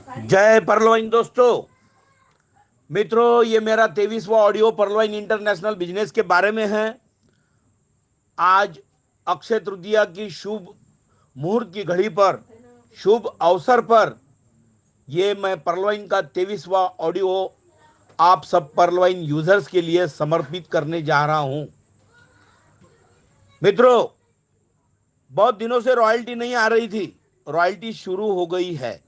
जय परलोइन दोस्तों। मित्रों, ये मेरा 23वां ऑडियो परलोइन इंटरनेशनल बिजनेस के बारे में है। आज अक्षय तृतीया की शुभ मुहूर्त की घड़ी पर, शुभ अवसर पर, ये मैं परलोइन का 23वां ऑडियो आप सब परलोइन यूजर्स के लिए समर्पित करने जा रहा हूं। मित्रों, बहुत दिनों से रॉयल्टी नहीं आ रही थी, रॉयल्टी शुरू हो गई है।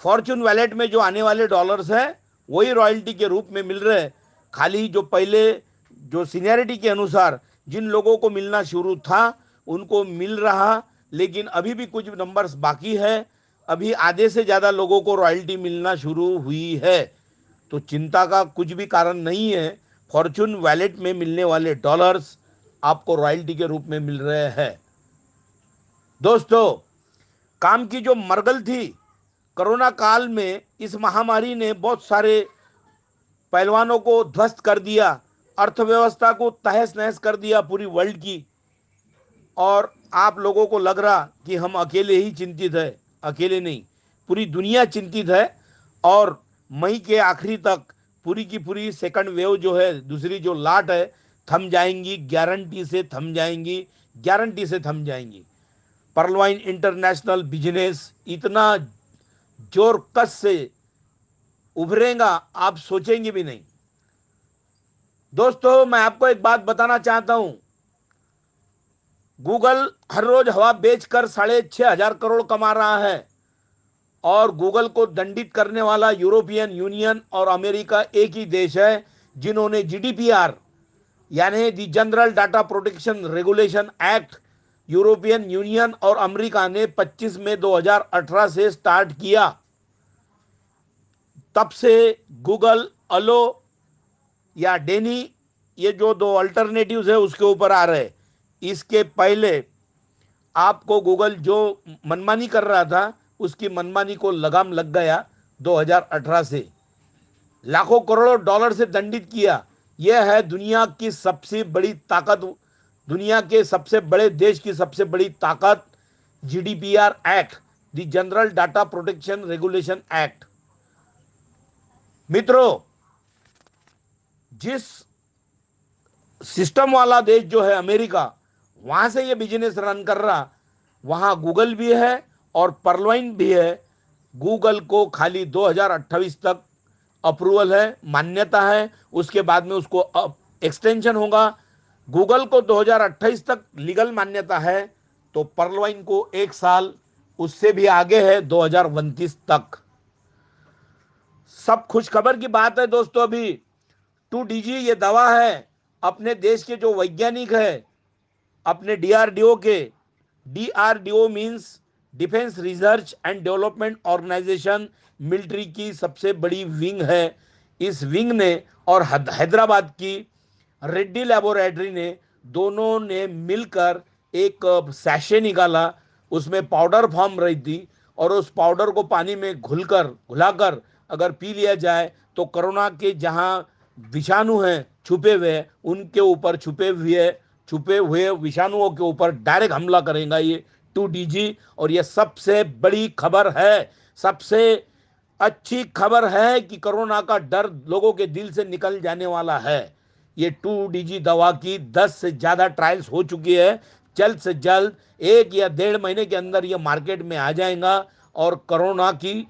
फॉर्चून वैलेट में जो आने वाले डॉलर्स हैं वही रॉयल्टी के रूप में मिल रहे हैं। खाली जो पहले जो सीनियरिटी के अनुसार जिन लोगों को मिलना शुरू था उनको मिल रहा, लेकिन अभी भी कुछ नंबर्स बाकी है। अभी आधे से ज़्यादा लोगों को रॉयल्टी मिलना शुरू हुई है, तो चिंता का कुछ भी कारण नहीं है। फॉर्चून वैलेट में मिलने वाले डॉलर्स आपको रॉयल्टी के रूप में मिल रहे हैं। दोस्तों, काम की जो मरगल थी, कोरोना काल में इस महामारी ने बहुत सारे पहलवानों को ध्वस्त कर दिया, अर्थव्यवस्था को तहस नहस कर दिया पूरी वर्ल्ड की। और आप लोगों को लग रहा कि हम अकेले ही चिंतित है, अकेले नहीं, पूरी दुनिया चिंतित है। और मई के आखिरी तक पूरी की पूरी सेकंड वेव जो है, दूसरी जो लाट है, थम जाएंगी, गारंटी से थम जाएंगी, गारंटी से थम जाएंगी। परलवाइन इंटरनेशनल बिजनेस इतना जोर कस से उभरेगा, आप सोचेंगे भी नहीं। दोस्तों, मैं आपको एक बात बताना चाहता हूं। गूगल हर रोज हवा बेचकर 6,500 करोड़ कमा रहा है, और गूगल को दंडित करने वाला यूरोपियन यूनियन और अमेरिका एक ही देश है जिन्होंने जीडीपीआर यानी the general data protection regulation act, European Union और अमेरिका ने 25 मई 2018 से स्टार्ट किया। तब से गूगल, अलो या डेनी, ये जो दो अल्टरनेटिव्स है उसके ऊपर आ रहे। इसके पहले आपको गूगल जो मनमानी कर रहा था उसकी मनमानी को लगाम लग गया। 2018 से लाखों करोड़ों डॉलर से दंडित किया। यह है दुनिया की सबसे बड़ी ताकत, दुनिया के सबसे बड़े देश की सबसे बड़ी ताकत, GDPR act, the general data protection regulation act. मित्रों, जिस सिस्टम वाला देश जो है अमेरिका, वहां से ये बिजनेस रन कर रहा, वहां गूगल भी है और परलवाइन भी है। गूगल को खाली 2028 तक अप्रूवल है, मान्यता है, उसके बाद में उसको एक्सटेंशन होगा। गूगल को 2028 तक लीगल मान्यता है, तो परलवाइन को एक साल उससे भी आगे है, 2029 तक। सब खुशखबर की बात है दोस्तों। अभी 2DG ये दवा है, अपने देश के जो वैज्ञानिक है, अपने डीआरडीओ के, DRDO means defence research and development organisation, military की सबसे बड़ी विंग है। इस विंग ने और हैदराबाद की रेड्डी लेबोरेटरी ने, दोनों ने मिलकर एक सैशे निकाला। उसमें पाउडर फॉर्म रही थी, और उस पाउडर को पानी में घुलाकर अगर पी लिया जाए तो कोरोना के जहां विषाणु हैं छुपे हुए, उनके ऊपर छुपे हुए विषाणुओं के ऊपर डायरेक्ट हमला करेगा ये 2DG। और ये सबसे बड़ी खबर है, सबसे अच्छी खबर है कि कोरोना का डर लोगों के दिल से निकल जाने वाला है। ये 2DG दवा की 10 से ज़्यादा ट्रायल्स हो चुकी है। जल्द से जल्द 1 या 1.5 महीने के अंदर ये मार्केट में आ जाएगा, और कोरोना की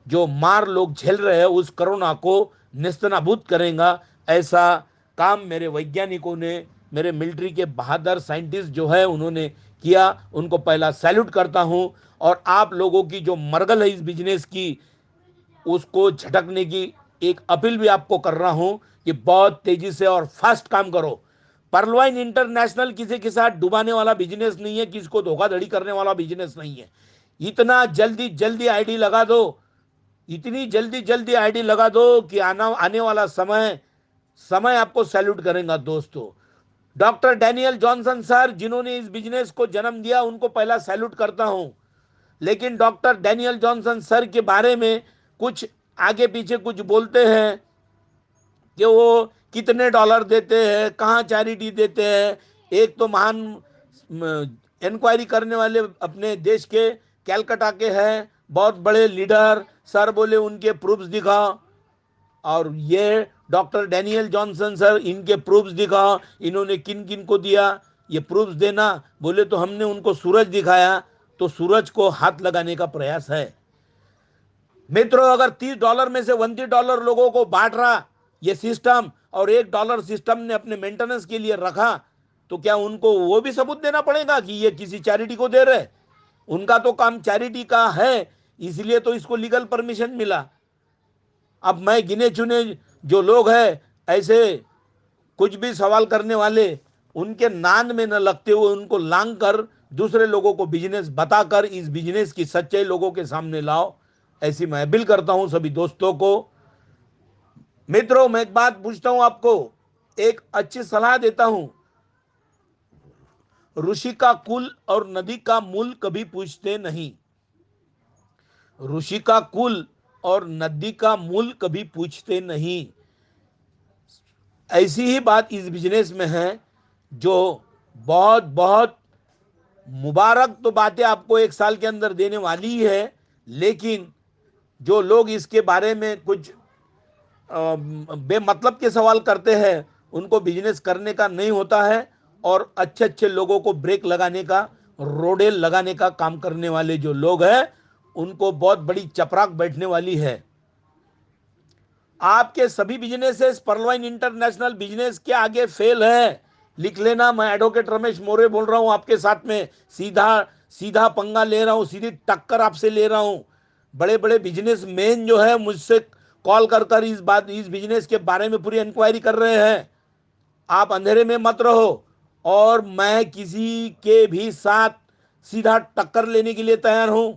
जो मार लोग झेल रहे हैं उस कोरोना को निस्तनाबूद करेगा। ऐसा काम मेरे वैज्ञानिकों ने, मेरे मिलिट्री के बहादुर साइंटिस्ट जो है उन्होंने किया, उनको पहला सैल्यूट करता हूं। और आप लोगों की जो मरगल है इस बिजनेस की, उसको झटकने की एक अपील भी आपको कर रहा हूं कि बहुत तेजी से और फास्ट काम करो। परलवाइन इंटरनेशनल किसी के साथ डुबाने वाला बिजनेस नहीं है, किसी को धोखाधड़ी करने वाला बिजनेस नहीं है। इतना जल्दी जल्दी आईडी लगा दो, इतनी जल्दी जल्दी आईडी लगा दो कि आने वाला समय समय आपको सैल्यूट करेगा दोस्तों। डॉक्टर डैनियल जॉनसन सर, जिन्होंने इस बिजनेस को जन्म दिया, उनको पहला सैल्यूट करता हूं। लेकिन डॉक्टर डैनियल जॉनसन सर के बारे में कुछ आगे पीछे कुछ बोलते हैं कि वो कितने डॉलर देते हैं, कहाँ चैरिटी देते हैं। एक तो महान इंक्वायरी करने वाले अपने देश के कैलकाटा के हैं, बहुत बड़े लीडर, सर बोले उनके प्रूफ्स दिखाओ, और ये डॉक्टर डैनियल जॉनसन सर, इनके प्रूफ्स दिखाओ, इन्होंने किन किन को दिया, ये प्रूफ्स देना। बोले तो हमने उनको सूरज दिखाया, तो सूरज को हाथ लगाने का प्रयास है। मित्रों, अगर $30 में से $20 लोगों को बांट रहा ये सिस्टम, और $1 सिस्टम ने अपने मेंटेनेंस के लिए रखा, तो क्या उनको वो भी सबूत देना पड़ेगा कि ये किसी चैरिटी को दे रहे? उनका तो काम चैरिटी का है, इसलिए तो इसको लीगल परमिशन मिला। अब मैं गिने चुने जो लोग हैं ऐसे कुछ भी सवाल करने वाले, उनके नाद में न लगते हुए उनको लांग कर दूसरे लोगों को बिजनेस बताकर इस बिजनेस की सच्चाई लोगों के सामने लाओ, ऐसी मैं अपील करता हूं सभी दोस्तों को। मित्रों, मैं एक बात पूछता हूं आपको, एक अच्छी सलाह देता हूं। ऋषि का कुल और नदी का मूल कभी पूछते नहीं। ऋषि का कुल और नदी का मूल कभी पूछते नहीं। ऐसी ही बात इस बिजनेस में है, जो बहुत बहुत मुबारक तो बातें आपको 1 साल के अंदर देने वाली ही है, लेकिन जो लोग इसके बारे में कुछ बेमतलब के सवाल करते हैं, उनको बिजनेस करने का नहीं होता है, और अच्छे अच्छे लोगों को ब्रेक लगाने का, रोडे लगाने का काम करने वाले जो लोग हैं, उनको बहुत बड़ी चपराक बैठने वाली है। आपके सभी बिजनेसेस पर्लवाइन इंटरनेशनल बिजनेस के आगे फेल है। लिख लेना, मैं एडवोकेट रमेश मोरे बोल रहा हूं आपके साथ में, सीधा सीधा पंगा ले रहा हूं, सीधी टक्कर आपसे ले रहा हूं। बड़े बड़े बिजनेस मैन जो है मुझसे कॉल कर कर इस बिजनेस के बारे में पूरी इंक्वायरी कर रहे हैं। आप अंधेरे में मत रहो, और मैं किसी के भी साथ सीधा टक्कर लेने के लिए तैयार हूं,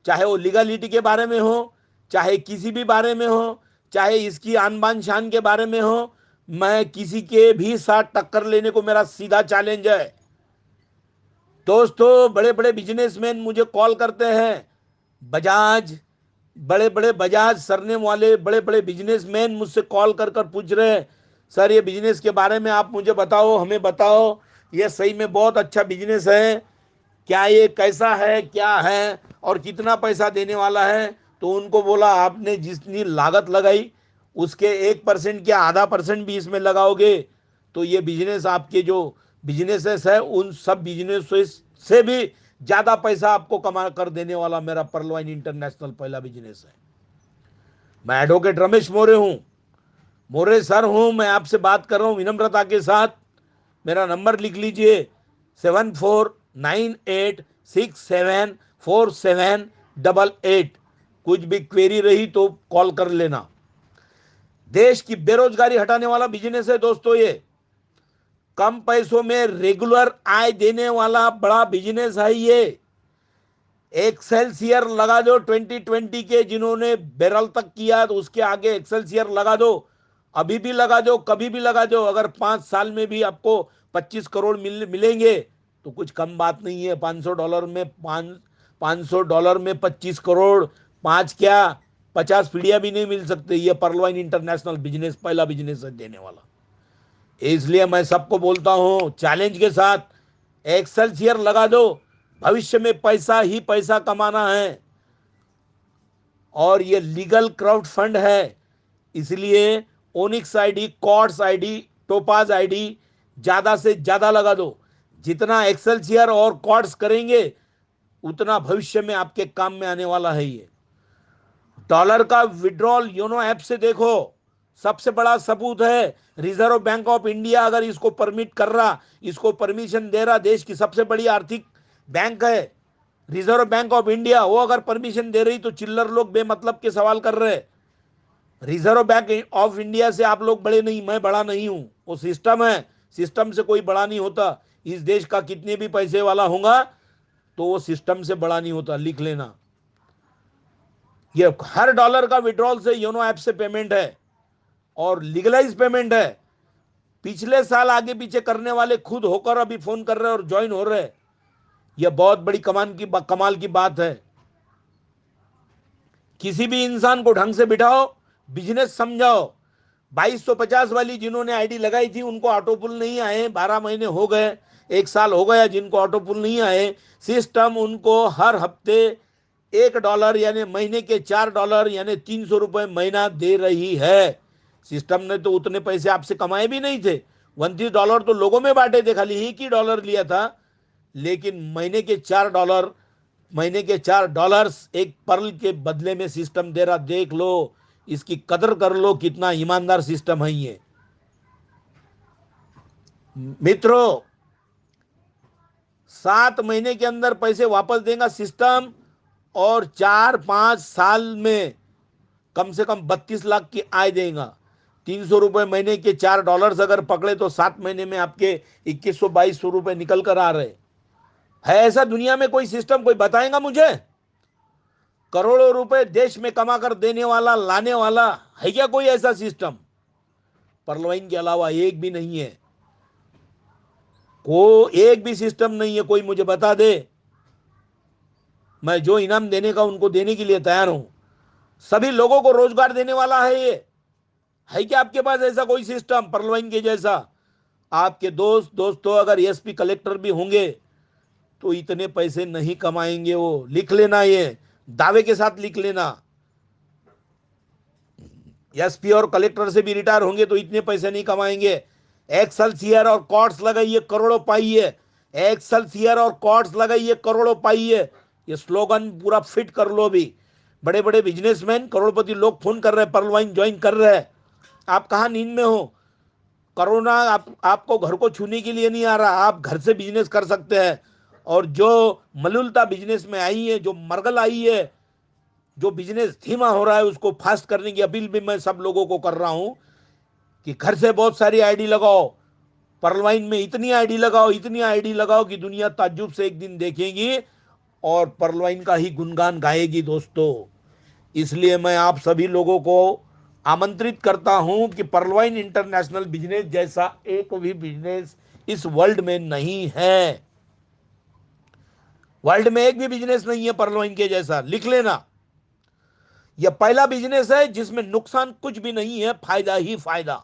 चाहे वो लीगलिटी के बारे में हो, चाहे किसी भी बारे में हो, चाहे इसकी आन बान शान के बारे में हो। मैं किसी के भी साथ टक्कर लेने को मेरा सीधा चैलेंज है। दोस्तों, बड़े बड़े बिजनेसमैन मुझे कॉल करते हैं, बजाज, बड़े बड़े बजाज सरनेम वाले बड़े बड़े बिजनेसमैन मुझसे कॉल कर कर पूछ रहे हैं, सर ये बिजनेस के बारे में आप मुझे बताओ, हमें बताओ, ये सही में बहुत अच्छा बिजनेस है क्या, ये कैसा है, क्या है, और कितना पैसा देने वाला है? तो उनको बोला, आपने जितनी लागत लगाई उसके 1% क्या ½ भी इसमें लगाओगे, तो ये बिजनेस आपके जो बिजनेसेस है उन सब बिजनेस से भी ज्यादा पैसा आपको कमा कर देने वाला मेरा पर्लवाइन इंटरनेशनल पहला बिजनेस है। मैं एडवोकेट रमेश मोरे हूं, मोरे सर हूं, मैं आपसे बात कर रहा हूं विनम्रता के साथ। मेरा नंबर लिख लीजिए, 7498674788। कुछ भी क्वेरी रही तो कॉल कर लेना। देश की बेरोजगारी हटाने वाला बिजनेस है दोस्तों ये, कम पैसों में रेगुलर आय देने वाला बड़ा बिजनेस है ये। एक्सेलसियर लगा दो 2020 के, जिन्होंने बैरल तक किया तो उसके आगे एक्सेलसियर लगा दो, अभी भी लगा दो, कभी भी लगा दो। अगर 5 साल में भी आपको 25 करोड़ मिलेंगे तो कुछ कम बात नहीं है। $500 में 25 करोड़, पांच क्या 50 पीढ़ियां भी नहीं मिल सकते। ये पर्लवाइन इंटरनेशनल बिजनेस पहला बिजनेस है देने वाला। इसलिए मैं सबको बोलता हूं चैलेंज के साथ, एक्सेलसियर लगा दो, भविष्य में पैसा ही पैसा कमाना है। और ये लीगल क्राउड फंड है, इसलिए onyx ID, cords ID, topaz ID ज्यादा से ज्यादा लगा दो। जितना एक्सेलसियर और कॉर्ड्स करेंगे उतना भविष्य में आपके काम में आने वाला है। ये डॉलर का विड्रॉल योनो ऐप से देखो, सबसे बड़ा सबूत है। रिजर्व बैंक ऑफ इंडिया अगर इसको परमिट कर रहा, इसको परमिशन दे रहा, देश की सबसे बड़ी आर्थिक बैंक है रिजर्व बैंक ऑफ इंडिया, वो अगर परमिशन दे रही तो चिल्लर लोग बेमतलब के सवाल कर रहे। रिजर्व बैंक ऑफ इंडिया से आप लोग बड़े नहीं, मैं बड़ा नहीं हूं, वो सिस्टम है, सिस्टम से कोई बड़ा नहीं होता। इस देश का कितने भी पैसे वाला होगा तो वो सिस्टम से बड़ा नहीं होता, लिख लेना। ये हर डॉलर का विड्रॉल से योनो ऐप से पेमेंट है, और लीगलाइज पेमेंट है। पिछले साल आगे पीछे करने वाले खुद होकर अभी फोन कर रहे हैं और ज्वाइन हो रहे हैं। यह बहुत बड़ी कमाल की बात है। किसी भी इंसान को ढंग से बिठाओ, बिजनेस समझाओ। 2250 वाली जिन्होंने आईडी लगाई थी उनको ऑटोपुल नहीं आए, 12 महीने हो गए, 1 साल हो गया जिनको ऑटोपुल नहीं आए। सिस्टम उनको हर हफ्ते $1 यानी महीने के $4 यानी ₹300 महीना दे रही है। सिस्टम ने तो उतने पैसे आपसे कमाए भी नहीं थे, $29 तो लोगों में बांटे थे, खाली $1 लिया था। लेकिन महीने के $4 एक पर्ल के बदले में सिस्टम दे रहा। देख लो, इसकी कदर कर लो, कितना ईमानदार सिस्टम है ये। मित्रों, 7 महीने के अंदर पैसे वापस देगा सिस्टम, और 4-5 साल में कम से कम 32 लाख की आय देगा। ₹300 महीने के $4 अगर पकड़े तो 7 महीने में आपके 2100-2200 निकल कर आ रहे है। ऐसा दुनिया में कोई सिस्टम कोई बताएगा मुझे? करोड़ों रुपए देश में कमा कर देने वाला, लाने वाला है क्या कोई ऐसा सिस्टम? परलवाइन के अलावा एक भी नहीं है, एक भी सिस्टम नहीं है। कोई मुझे बता दे, मैं जो इनाम देने का उनको देने के लिए तैयार हूं। सभी लोगों को रोजगार देने वाला है ये। है क्या आपके पास ऐसा कोई सिस्टम परलवाइन के जैसा? आपके दोस्तों अगर एसपी कलेक्टर भी होंगे तो इतने पैसे नहीं कमाएंगे वो। लिख लेना, ये दावे के साथ लिख लेना। एसपी और कलेक्टर से भी रिटायर होंगे तो इतने पैसे नहीं कमाएंगे। एक्सएलसीआर और कॉर्ड्स लगाइए, करोड़ों पाइए। एक्सएलसीआर और कॉर्ड्स लगाइए, करोड़ों पाइए। ये स्लोगन पूरा फिट कर लो। भी बड़े बड़े बिजनेसमैन, करोड़पति लोग फोन कर रहे हैं, परलवाइन ज्वाइन कर रहे हैं। आप कहां नींद में हो? कोरोना आपको घर को छूने के लिए नहीं आ रहा, आप घर से बिजनेस कर सकते हैं। और जो मलुलता बिजनेस में आई है, जो मरगल आई है, जो बिजनेस धीमा हो रहा है, उसको फास्ट करने की अपील भी मैं सब लोगों को कर रहा हूं कि घर से बहुत सारी आईडी लगाओ, परलवाइन में इतनी आईडी लगाओ, इतनी आईडी लगाओ कि दुनिया ताज्जुब से एक दिन देखेगी और परलवाइन का ही गुणगान गाएगी दोस्तों। इसलिए मैं आप सभी लोगों को आमंत्रित करता हूं कि परलवाइन इंटरनेशनल बिजनेस जैसा एक भी बिजनेस इस वर्ल्ड में नहीं है। वर्ल्ड में एक भी बिजनेस नहीं है परलवाइन के जैसा। लिख लेना, यह पहला बिजनेस है जिसमें नुकसान कुछ भी नहीं है, फायदा ही फायदा।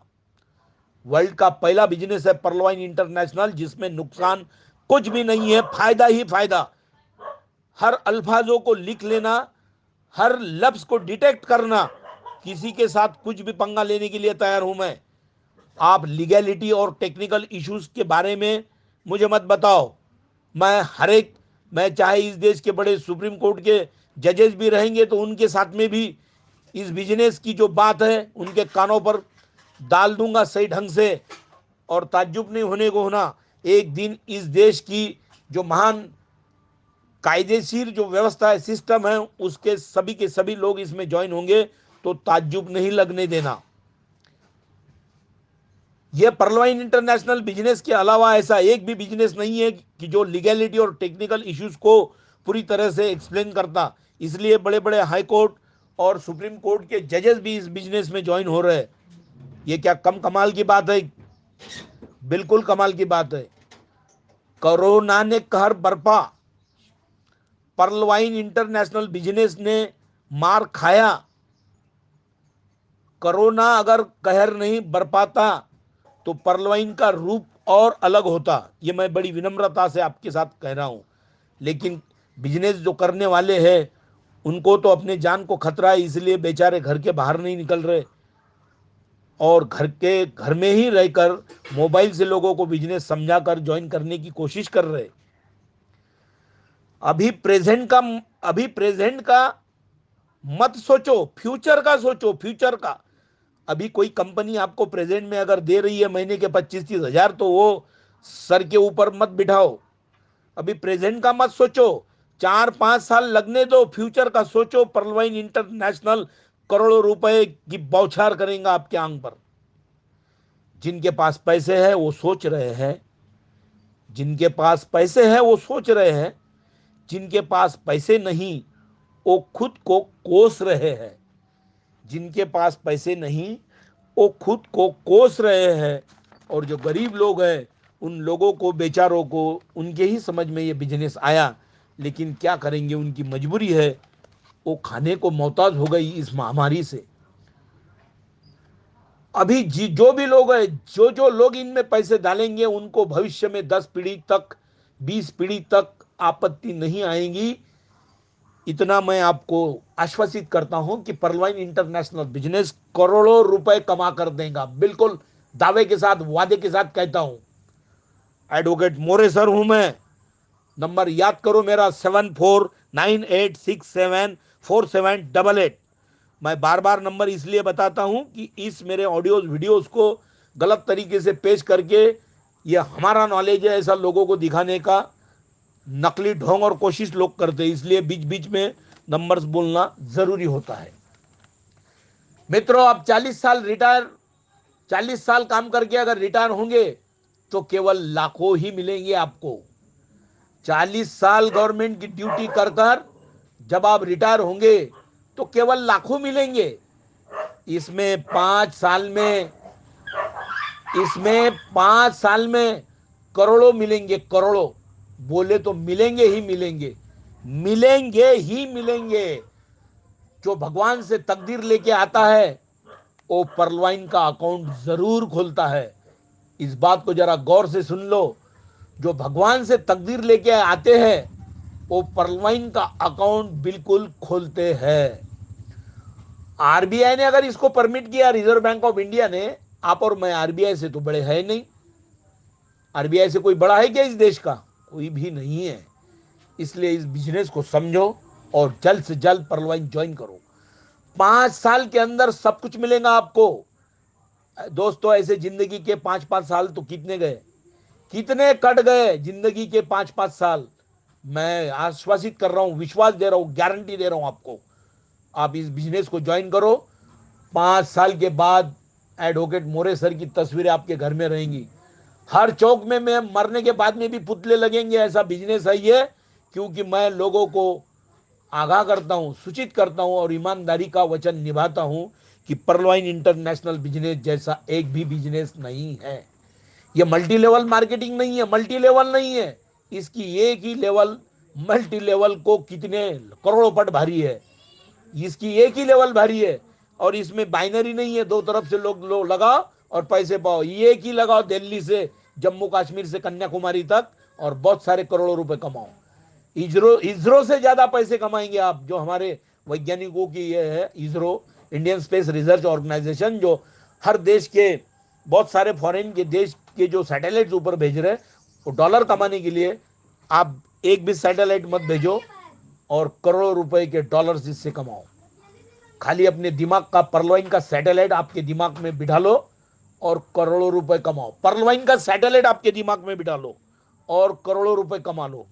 वर्ल्ड का पहला बिजनेस है परलवाइन इंटरनेशनल जिसमें नुकसान कुछ भी नहीं है, फायदा ही फायदा। हर अल्फाजों को लिख लेना, हर लफ्ज को डिटेक्ट करना। किसी के साथ कुछ भी पंगा लेने के लिए तैयार हूं मैं। आप लीगैलिटी और टेक्निकल इश्यूज के बारे में मुझे मत बताओ। मैं चाहे इस देश के बड़े सुप्रीम कोर्ट के जजेस भी रहेंगे तो उनके साथ में भी इस बिजनेस की जो बात है उनके कानों पर डाल दूंगा सही ढंग से। और ताज्जुब नहीं होने को होना, एक दिन इस देश की जो महान कायदेशीर जो व्यवस्था है, सिस्टम है, उसके सभी के सभी लोग इसमें ज्वाइन होंगे तो ताज्जुब नहीं लगने देना। यह परलवाइन इंटरनेशनल बिजनेस के अलावा ऐसा एक भी बिजनेस नहीं है कि जो लीगैलिटी और टेक्निकल इश्यूज को पूरी तरह से एक्सप्लेन करता। इसलिए बड़े बड़े हाई कोर्ट और सुप्रीम कोर्ट के जजेस भी इस बिजनेस में ज्वाइन हो रहे हैं। ये क्या कम कमाल की बात है? बिल्कुल कमाल की बात है। कोरोना ने कहर बरपा, परलवाइन इंटरनेशनल बिजनेस ने मार खाया। कोरोना अगर कहर नहीं बरपाता तो परलवाइन का रूप और अलग होता। ये मैं बड़ी विनम्रता से आपके साथ कह रहा हूं। लेकिन बिजनेस जो करने वाले हैं उनको तो अपने जान को खतरा है, इसलिए बेचारे घर के बाहर नहीं निकल रहे और घर में ही रहकर मोबाइल से लोगों को बिजनेस समझाकर ज्वाइन करने की कोशिश कर रहे। अभी प्रेजेंट का मत सोचो, फ्यूचर का सोचो, फ्यूचर का। अभी कोई कंपनी आपको प्रेजेंट में अगर दे रही है महीने के 25-30 हजार तो वो सर के ऊपर मत बिठाओ। अभी प्रेजेंट का मत सोचो, 4-5 साल लगने दो, फ्यूचर का सोचो। परलवाइन इंटरनेशनल करोड़ों रुपए की बौछार करेगा आपके आंग पर। जिनके पास पैसे है वो सोच रहे हैं, जिनके पास पैसे है वो सोच रहे हैं, जिनके पास पैसे नहीं वो खुद को कोस रहे हैं। जिनके पास पैसे नहीं वो खुद को कोस रहे हैं। और जो गरीब लोग हैं उन लोगों को, बेचारों को, उनके ही समझ में ये बिजनेस आया। लेकिन क्या करेंगे, उनकी मजबूरी है, वो खाने को मोहताज हो गई इस महामारी से। अभी जो भी लोग हैं, जो जो लोग इनमें पैसे डालेंगे उनको भविष्य में 10 पीढ़ी तक, 20 पीढ़ी तक आपत्ति नहीं आएगी इतना मैं आपको आश्वासित करता हूं कि परलवाइन इंटरनेशनल बिजनेस करोड़ों रुपए कमा कर देगा, बिल्कुल दावे के साथ, वादे के साथ कहता हूं। एडवोकेट मोरे सर हूं मैं। नंबर याद करो मेरा, 7498674788। मैं बार बार नंबर इसलिए बताता हूं कि इस मेरे ऑडियोज वीडियोस को गलत तरीके से पेश करके, ये हमारा नॉलेज है ऐसा लोगों को दिखाने का नकली ढोंग और कोशिश लोग करते हैं, इसलिए बीच बीच में नंबर्स बोलना जरूरी होता है। मित्रों, आप 40 साल काम करके अगर रिटायर होंगे तो केवल लाखों ही मिलेंगे आपको। 40 साल गवर्नमेंट की ड्यूटी कर कर जब आप रिटायर होंगे तो केवल लाखों मिलेंगे। इसमें 5 साल में इसमें 5 साल में करोड़ों मिलेंगे, करोड़ों। बोले तो मिलेंगे ही मिलेंगे, मिलेंगे ही मिलेंगे। जो भगवान से तकदीर लेके आता है वो परलवाइन का अकाउंट जरूर खोलता है। इस बात को जरा गौर से सुन लो। जो भगवान से तकदीर लेके आते हैं वो परलवाइन का अकाउंट बिल्कुल खोलते हैं। आरबीआई ने अगर इसको परमिट किया, रिजर्व बैंक ऑफ इंडिया ने, आप और मैं आरबीआई से तो बड़े है नहीं। आरबीआई से कोई बड़ा है क्या इस देश का? कोई भी नहीं है। इसलिए इस बिजनेस को समझो और जल्द से जल्द परलवाइन ज्वाइन करो। 5 साल के अंदर सब कुछ मिलेगा आपको। दोस्तों, ऐसे जिंदगी के 5-5 साल तो कितने गए, कितने कट गए जिंदगी के 5-5 साल। मैं आश्वासित कर रहा हूं, विश्वास दे रहा हूं, गारंटी दे रहा हूं आपको। आप इस बिजनेस को ज्वाइन करो। 5 साल के बाद एडवोकेट मोरे सर की तस्वीरें आपके घर में रहेंगी। हर चौक में मैं मरने के बाद में भी पुतले लगेंगे, ऐसा बिजनेस है ये। क्योंकि मैं लोगों को आगाह करता हूं, सूचित करता हूं और ईमानदारी का वचन निभाता हूं कि परलवाइन इंटरनेशनल बिजनेस जैसा एक भी बिजनेस नहीं है। ये मल्टी लेवल मार्केटिंग नहीं है, मल्टी लेवल नहीं है। इसकी एक ही लेवल मल्टी लेवल को कितने करोड़ों पट भारी है। इसकी एक ही लेवल भारी है। और इसमें बाइनरी नहीं है, दो तरफ से लोग लगाओ और पैसे पाओ। ये एक ही लगाओ, दिल्ली से जम्मू कश्मीर से कन्याकुमारी तक, और बहुत सारे करोड़ों रुपए कमाओ। इसरो इसरो से ज्यादा पैसे कमाएंगे आप। जो हमारे वैज्ञानिकों की ये है, ISRO, Indian space research organisation, जो हर देश के, बहुत सारे फॉरेन के देश के जो सैटेलाइट्स ऊपर भेज रहे हैं, वो डॉलर कमाने के लिए। आप एक भी सैटेलाइट मत भेजो और करोड़ों रुपए के डॉलर इससे कमाओ। खाली अपने दिमाग का परलवाइन का सैटेलाइट आपके दिमाग में बिठा लो और करोड़ों रुपए कमाओ। परलवाइन का सैटेलाइट आपके दिमाग में बिठा लो और करोड़ों रुपए कमा लो।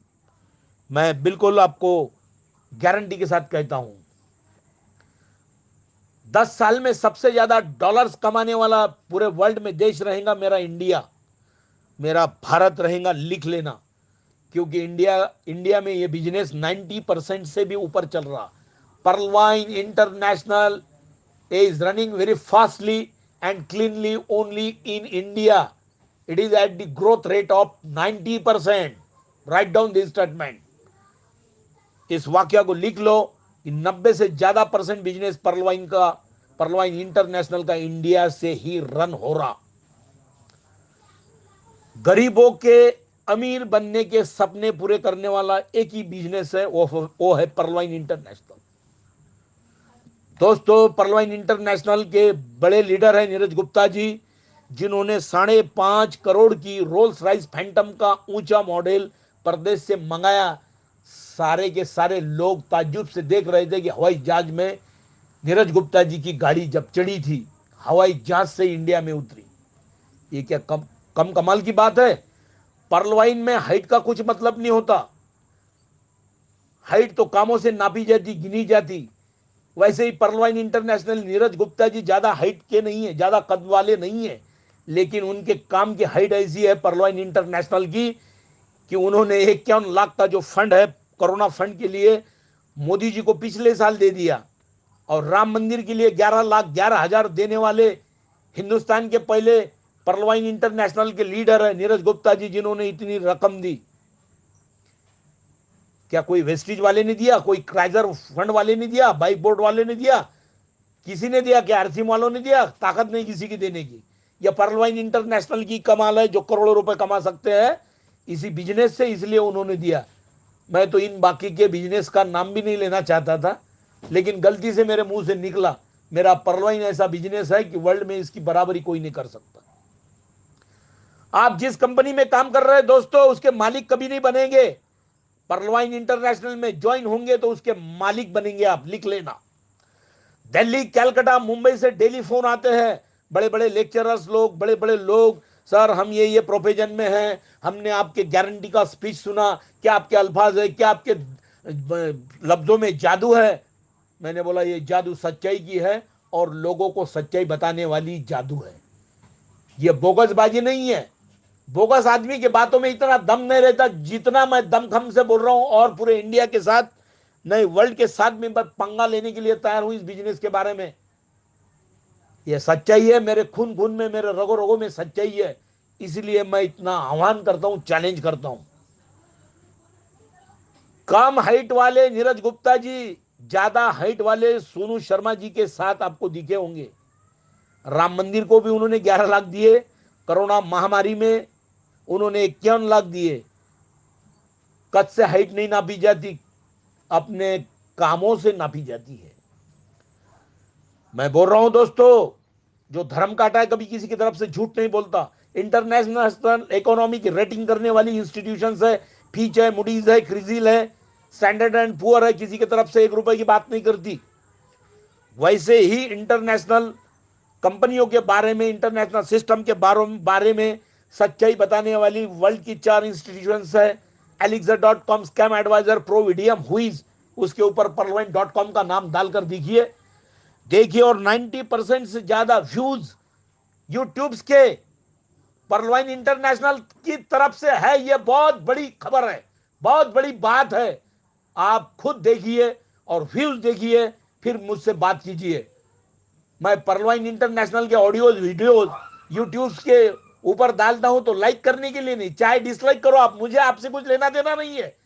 मैं बिल्कुल आपको गारंटी के साथ कहता हूं। 10 साल में सबसे ज्यादा डॉलर्स कमाने वाला पूरे वर्ल्ड में देश रहेगा मेरा इंडिया, मेरा भारत रहेगा, लिख लेना। क्योंकि इंडिया इंडिया में ये बिजनेस 90% से भी ऊपर चल रहा। परलवाइन international is running very fastly and cleanly only in India. It is at the growth rate of 90%. Write down this statement. इस वाक्य को लिख लो कि 90 से ज्यादा परसेंट बिजनेस परलवाइन इंटरनेशनल का इंडिया से ही रन हो रहा। गरीबों के अमीर बनने के सपने पूरे करने वाला एक ही बिजनेस है, वो है परलवाइन इंटरनेशनल। दोस्तों, परलवाइन इंटरनेशनल के बड़े लीडर हैं नीरज गुप्ता जी, जिन्होंने 5.5 करोड़ की रोल्स रॉयस फैंटम का ऊंचा मॉडल प्रदेश से मंगाया। सारे के सारे लोग ताज्जुब से देख रहे थे कि हवाई जहाज में नीरज गुप्ता जी की गाड़ी जब चढ़ी थी, हवाई जहाज से इंडिया में उतरी। ये क्या कम कम कमाल की बात है? परलवाइन में हाइट का कुछ मतलब नहीं होता। हाइट तो कामों से नापी जाती, गिनी जाती। वैसे ही परलवाइन इंटरनेशनल, नीरज गुप्ता जी ज्यादा हाइट के नहीं है, ज्यादा कद वाले नहीं है, लेकिन उनके काम की हाइट ऐसी है परलवाइन इंटरनेशनल की कि उन्होंने 51 लाख का जो फंड है कोरोना फंड के लिए, मोदी जी को पिछले साल दे दिया। और राम मंदिर के लिए 11,11,000 देने वाले हिंदुस्तान के पहले परलवाइन इंटरनेशनल के लीडर है नीरज गुप्ता जी, जिन्होंने इतनी रकम दी। क्या कोई वेस्टिज वाले ने दिया? कोई क्राइजर फंड वाले ने दिया? बाइक बोर्ड वाले ने दिया? किसी ने दिया? क्या आरसीएम वालों ने दिया? ताकत नहीं किसी की देने की। यह परलवाइन इंटरनेशनल की कमाल है, जो करोड़ों रुपए कमा सकते हैं इसी बिजनेस से, इसलिए उन्होंने दिया। मैं तो इन बाकी के बिजनेस का नाम भी नहीं लेना चाहता था, लेकिन गलती से मेरे मुंह से निकला। मेरा पर्लवाइन ऐसा बिजनेस है कि वर्ल्ड में इसकी बराबरी कोई नहीं कर सकता। आप जिस कंपनी में काम कर रहे हैं दोस्तों, उसके मालिक कभी नहीं बनेंगे। पर्लवाइन इंटरनेशनल में ज्वाइन होंगे तो उसके मालिक बनेंगे आप, लिख लेना। दिल्ली, कलकत्ता, मुंबई से डेली फोन आते हैं, बड़े बड़े लेक्चरर्स लोग, बड़े बड़े लोग, सर हम ये प्रोफेशन में हैं, हमने आपके गारंटी का स्पीच सुना, क्या आपके अल्फाज है, क्या आपके लफ्जों में जादू है। मैंने बोला ये जादू सच्चाई की है और लोगों को सच्चाई बताने वाली जादू है, ये बोगसबाजी नहीं है। बोगस आदमी की बातों में इतना दम नहीं रहता जितना मैं दमखम से बोल रहा हूं, और पूरे इंडिया के साथ नहीं, वर्ल्ड के साथ में मैं पंगा लेने के लिए तैयार हूं इस बिजनेस के बारे में। ये सच्चाई है, मेरे खून खून में, मेरे रगों रगों में सच्चाई है। इसलिए मैं इतना आह्वान करता हूं, चैलेंज करता हूं। कम हाइट वाले नीरज गुप्ता जी ज्यादा हाइट वाले सोनू शर्मा जी के साथ आपको दिखे होंगे। राम मंदिर को भी उन्होंने 11 लाख दिए, कोरोना महामारी में उन्होंने 51 लाख दिए। कद से हाइट नहीं नापी जाती, अपने कामों से नापी जाती है। मैं बोल रहा हूं दोस्तों, जो धर्म काटा है कभी किसी की तरफ से झूठ नहीं बोलता। इंटरनेशनल इकोनॉमी की रेटिंग करने वाली इंस्टीट्यूशंस है, फीच है, मूडीज है, क्रिजिल है, स्टैंडर्ड एंड पुअर है, किसी की तरफ से 1 रुपए की बात नहीं करती। वैसे ही इंटरनेशनल कंपनियों के बारे में, इंटरनेशनल सिस्टम के बारे में सच्चाई बताने वाली वर्ल्ड की 4 इंस्टीट्यूशंस है। elixir.com, स्कैम एडवाइजर, प्रोविडियम, हुईज, उसके ऊपर पर्लवाइन.com का नाम डालकर देखिए। देखिए, और 90% से ज्यादा व्यूज यूट्यूब के पर्लवाइन इंटरनेशनल की तरफ से है। यह बहुत बड़ी खबर है, बहुत बड़ी बात है। आप खुद देखिए और व्यूज देखिए, फिर मुझसे बात कीजिए। मैं पर्लवाइन इंटरनेशनल के ऑडियोज वीडियोज यूट्यूब के ऊपर डालता हूं तो लाइक करने के लिए नहीं, चाहे डिसलाइक करो आप, मुझे आपसे कुछ लेना देना नहीं है।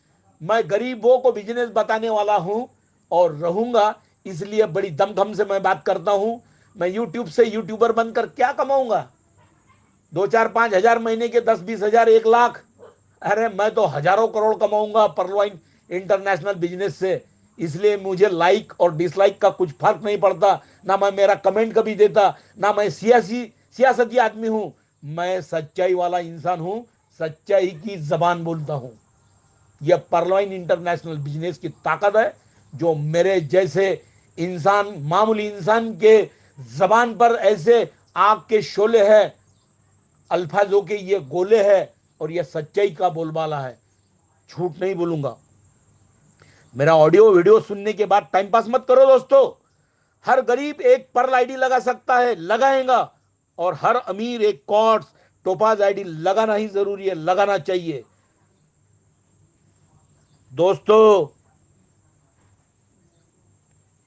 मैं गरीबों को बिजनेस बताने वाला हूं और रहूंगा, इसलिए बड़ी दमखम से मैं बात करता हूं। मैं यूट्यूब से यूट्यूबर बनकर क्या कमाऊंगा? 2-4-5 हजार महीने के, 10-20 हजार, 1 लाख? अरे मैं तो हजारों करोड़ कमाऊंगा पर्लवाइन इंटरनेशनल बिजनेस से। इसलिए मुझे लाइक और डिसलाइक का कुछ फर्क नहीं पड़ता, ना मैं मेरा कमेंट कभी देता, ना मैं सियासती आदमी हूं। मैं सच्चाई वाला इंसान हूं, सच्चाई की जबान बोलता हूं। यह पर्लवाइन इंटरनेशनल बिजनेस की ताकत है, जो मेरे जैसे इंसान, मामूली इंसान के जबान पर ऐसे आग के शोले है, अल्फाजों के ये गोले है, और ये सच्चाई का बोलबाला है। झूठ नहीं बोलूंगा। मेरा ऑडियो वीडियो सुनने के बाद टाइम पास मत करो दोस्तों। हर गरीब एक पर्ल आईडी लगा सकता है, लगाएगा, और हर अमीर एक कॉर्ड्स टोपाज आईडी लगाना ही जरूरी है, लगाना चाहिए दोस्तों।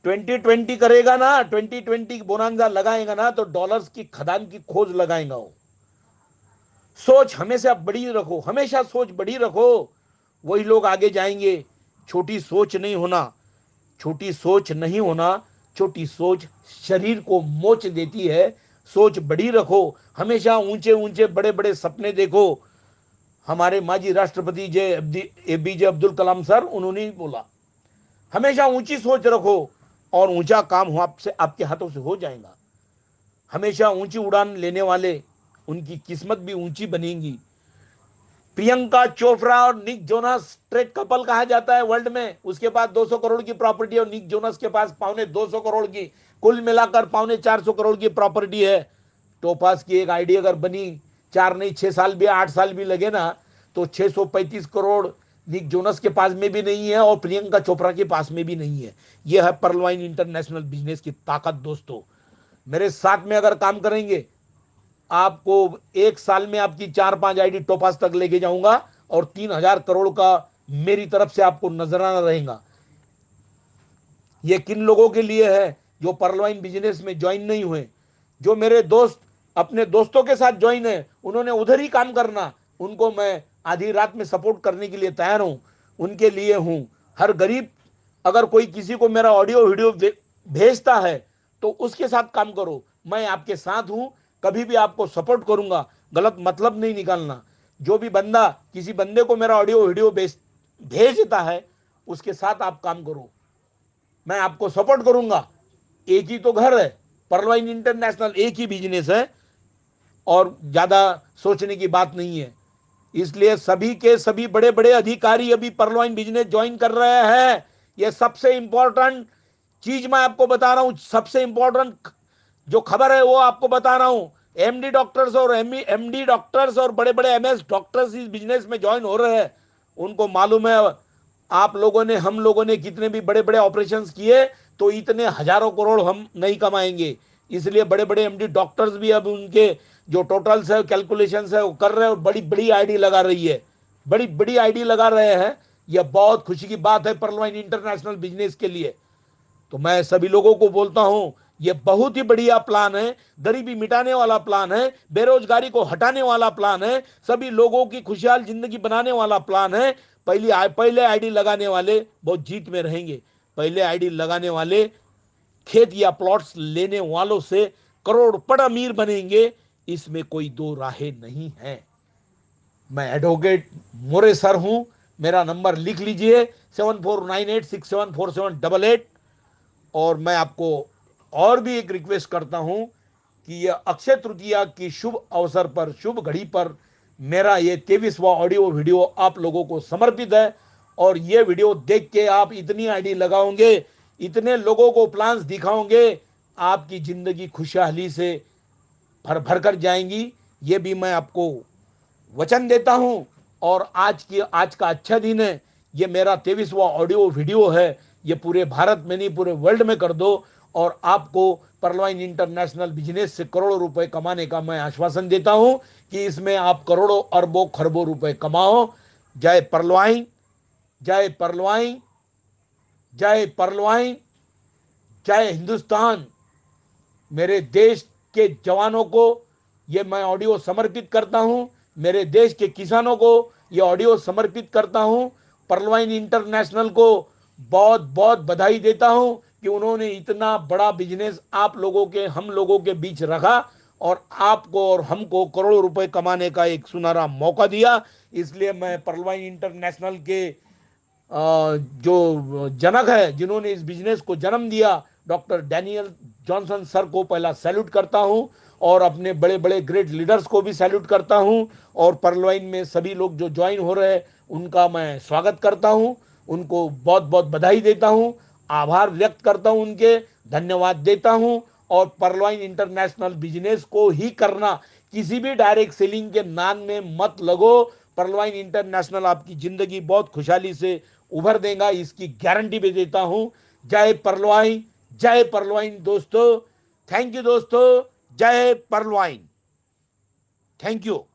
2020 करेगा ना, 2020 बोनांजा लगाएगा ना, तो डॉलर्स की खदान की खोज लगाएगा वो। सोच हमेशा बड़ी रखो, हमेशा सोच बड़ी रखो, वही लोग आगे जाएंगे। छोटी सोच नहीं होना, छोटी सोच नहीं होना, छोटी सोच शरीर को मोच देती है। सोच बड़ी रखो, हमेशा ऊंचे ऊंचे बड़े बड़े सपने देखो। हमारे माजी राष्ट्रपति जय एपीजे अब्दुल कलाम सर, उन्होंने ही बोला, हमेशा ऊंची सोच रखो और ऊंचा काम हो आपसे, आपके हाथों से हो जाएगा। हमेशा ऊंची उड़ान लेने वाले, उनकी किस्मत भी ऊंची बनेगी। प्रियंका चोपड़ा और निक जोनास ट्रेड कपल कहा जाता है वर्ल्ड में। उसके पास 200 करोड़ की प्रॉपर्टी और निक जोनास के पास 250 करोड़ की, कुल मिलाकर 450 करोड़ की प्रॉपर्टी है। टोपास की एक आईडी अगर बनी, 4 नहीं 6 साल भी, 8 साल भी लगे ना, तो 635 करोड़ निक जोनस के पास में भी नहीं है और प्रियंका चोपड़ा के पास में भी नहीं है। यह है पर्लवाइन इंटरनेशनल बिजनेस की ताकत दोस्तों। मेरे साथ में अगर काम करेंगे, आपको 1 साल में आपकी 4-5 आईडी टोपास तक लेके जाऊंगा, और 3,000 करोड़ का मेरी तरफ से आपको नजराना रहेगा। ये किन लोगों के लिए है? जो पर्लवाइन बिजनेस में ज्वाइन नहीं हुए, जो मेरे दोस्त अपने दोस्तों के साथ ज्वाइन है, उन्होंने उधर ही काम करना, उनको मैं आधी रात में सपोर्ट करने के लिए तैयार हूं, उनके लिए हूं। हर गरीब, अगर कोई किसी को मेरा ऑडियो वीडियो भेजता है तो उसके साथ काम करो, मैं आपके साथ हूं, कभी भी आपको सपोर्ट करूंगा। गलत मतलब नहीं निकालना। जो भी बंदा किसी बंदे को मेरा ऑडियो वीडियो भेजता है उसके साथ आप काम करो, मैं आपको सपोर्ट करूंगा। एक ही तो घर है, पर्लवाइन इंटरनेशनल एक ही बिजनेस है और ज्यादा सोचने की बात नहीं है। इसलिए सभी के सभी बड़े बड़े अधिकारी अभी पर्लवाइन बिजनेस ज्वाइन कर रहे हैं। यह सबसे इंपॉर्टेंट चीज मैं आपको बता रहा हूं, सबसे इंपॉर्टेंट जो खबर है वो आपको बता रहा हूं। एमडी डॉक्टर्स और एमडी डॉक्टर्स और बड़े बड़े एमएस डॉक्टर्स इस बिजनेस में ज्वाइन हो रहे हैं। उनको मालूम है आप लोगों ने, हम लोगों ने कितने भी बड़े बड़े ऑपरेशंस किए तो इतने हजारों करोड़ हम नहीं कमाएंगे। इसलिए बड़े बड़े एमडी डॉक्टर्स भी अब उनके जो टोटल्स है कैलकुलेशंस है वो कर रहे हैं और बड़ी बड़ी आईडी लगा रही है, बड़ी बड़ी आईडी लगा रहे हैं। यह बहुत खुशी की बात है पर्लवाइन इंटरनेशनल बिजनेस के लिए। तो मैं सभी लोगों को बोलता हूं यह बहुत ही बढ़िया प्लान है, गरीबी मिटाने वाला प्लान है, बेरोजगारी को हटाने वाला प्लान है, सभी लोगों की खुशहाल जिंदगी बनाने वाला प्लान है। पहले आईडी लगाने वाले बहुत जीत में रहेंगे। पहले आईडी लगाने वाले खेत या प्लॉट्स लेने वालों से करोड़पति अमीर बनेंगे, इसमें कोई दो राहें नहीं है। मैं एडवोकेट मोरे सर हूं, मेरा नंबर लिख लीजिए 7498674788। और मैं आपको और भी एक रिक्वेस्ट करता हूं कि यह अक्षय तृतीया की शुभ अवसर पर, शुभ घड़ी पर मेरा ये 23वां ऑडियो वीडियो आप लोगों को समर्पित है। और ये वीडियो देख के आप इतनी आईडी लगाओगे, इतने लोगों को प्लान्स दिखाओगे, आपकी जिंदगी खुशहाली से भर भर कर जाएंगी, ये भी मैं आपको वचन देता हूं। और आज का अच्छा दिन है, ये मेरा 23वां ऑडियो वीडियो है, ये पूरे भारत में नहीं पूरे वर्ल्ड में कर दो और आपको पर्लवाइन इंटरनेशनल बिजनेस से करोड़ों रुपए कमाने का मैं आश्वासन देता हूं कि इसमें आप करोड़ों अरबों खरबों रुपए कमाओ। जय पर्लवाइन, जय पर्लवाइन, जय पर्लवाइन, जय हिंदुस्तान। मेरे देश के जवानों को ये मैं ऑडियो समर्पित करता हूं, मेरे देश के किसानों को ये ऑडियो समर्पित करता हूं। पर्लवाइन इंटरनेशनल को बहुत बहुत बधाई देता हूं कि उन्होंने इतना बड़ा बिजनेस आप लोगों के, हम लोगों के बीच रखा और आपको और हमको करोड़ों रुपए कमाने का एक सुनहरा मौका दिया। इसलिए मैं पर्लवाइन इंटरनेशनल के जो जनक है, जिन्होंने इस बिजनेस को जन्म दिया, डॉक्टर डैनियल जॉनसन सर को पहला सैल्यूट करता हूं और अपने बड़े बड़े ग्रेट लीडर्स को भी सैल्यूट करता हूं। और पर्लवाइन में सभी लोग जो ज्वाइन हो रहे हैं उनका मैं स्वागत करता हूं, उनको बहुत बहुत बधाई देता हूं, आभार व्यक्त करता हूं, उनके धन्यवाद देता हूं। और पर्लवाइन इंटरनेशनल बिजनेस को ही करना, किसी भी डायरेक्ट सेलिंग के नाम में मत लगो। पर्लवाइन इंटरनेशनल आपकी जिंदगी बहुत खुशहाली से उभर देगा, इसकी गारंटी भी देता हूं। जय पर्लवाइन, जय पर्लवाइन दोस्तों। थैंक यू दोस्तों, जय पर्लवाइन। Thank you.